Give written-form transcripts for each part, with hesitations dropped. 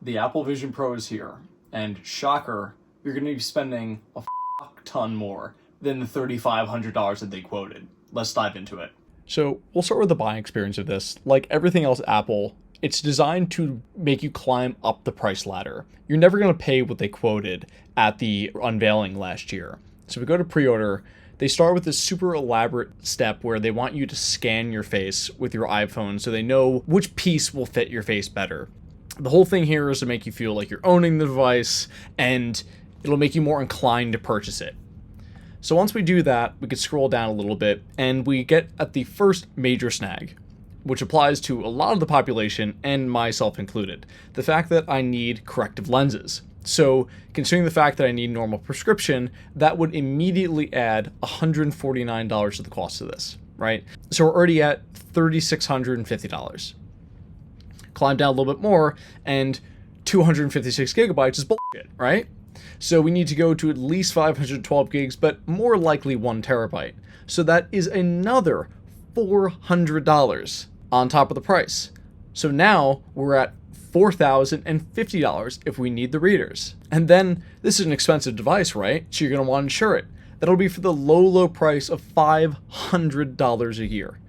the Apple Vision Pro is here, and shocker, you're going to be spending a ton more than the $3,500 that they quoted. Let's dive into it. So we'll start with the buying experience of this. Like everything else Apple, it's designed to make you climb up the price ladder. You're never going to pay what they quoted at the unveiling last year. So we go to pre-order. They start with this super elaborate step where they want you to scan your face with your iPhone so they know which piece will fit your face better. The whole thing here is to make you feel like you're owning the device, and it'll make you more inclined to purchase it. So once we do that, we could scroll down a little bit and we get at the first major snag, which applies to a lot of the population and myself included. The fact that I need corrective lenses. So considering the fact that I need normal prescription, that would immediately add $149 to the cost of this, right? So we're already at $3,650. Climb down a little bit more and 256 gigabytes is bullshit, right? So we need to go to at least 512 gigs, but more likely 1 terabyte. So that is another $400 on top of the price. So now we're at $4,050 if we need the readers. And then this is an expensive device, right? So you're going to want to insure it. That'll be for the low price of $500 a year.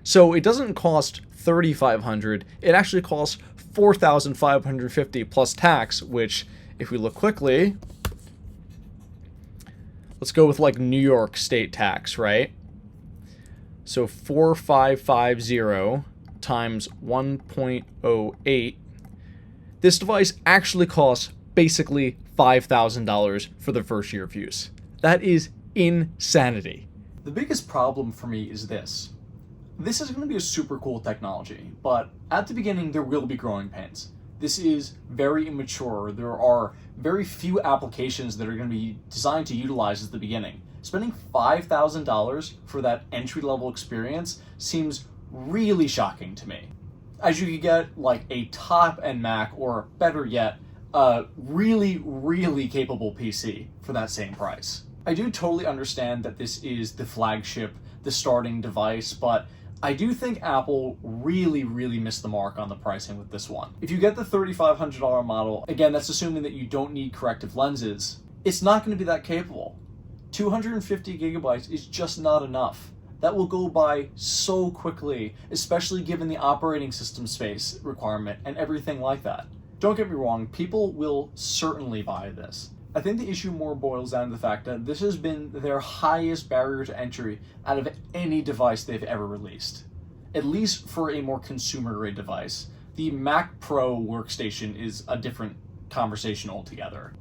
So it doesn't cost $3,500. It actually costs $4,550 plus tax, which if we look quickly, let's go with like New York state tax, right? So 4,550 times 1.08. This device actually costs basically $5,000 for the first year of use. That is insanity. The biggest problem for me is this. This is going to be a super cool technology, but at the beginning there will be growing pains. This is very immature. There are very few applications that are going to be designed to utilize at the beginning. Spending $5,000 for that entry-level experience seems really shocking to me. As you could get like a top-end Mac, or better yet, a really capable PC for that same price. I do totally understand that this is the flagship, the starting device, but I do think Apple really missed the mark on the pricing with this one. If you get the $3,500 model, again, that's assuming that you don't need corrective lenses, it's not going to be that capable. 250 gigabytes is just not enough. That will go by so quickly, especially given the operating system space requirement and everything like that. Don't get me wrong, people will certainly buy this. I think the issue more boils down to the fact that this has been their highest barrier to entry out of any device they've ever released. At least for a more consumer-grade device. The Mac Pro workstation is a different conversation altogether.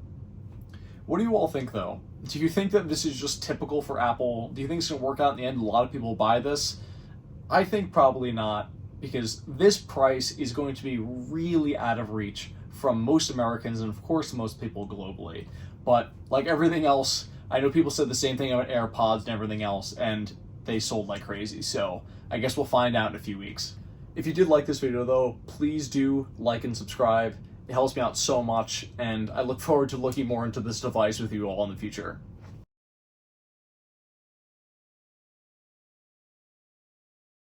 What do you all think, though? Do you think that this is just typical for Apple? Do you think it's going to work out in the end? A lot of people buy this? I think probably not, because this price is going to be really out of reach from most Americans and of course most people globally. But like everything else, I know people said the same thing about AirPods and everything else, and they sold like crazy. So I guess we'll find out in a few weeks. If you did like this video though, please do like and subscribe. It helps me out so much, and I look forward to looking more into this device with you all in the future.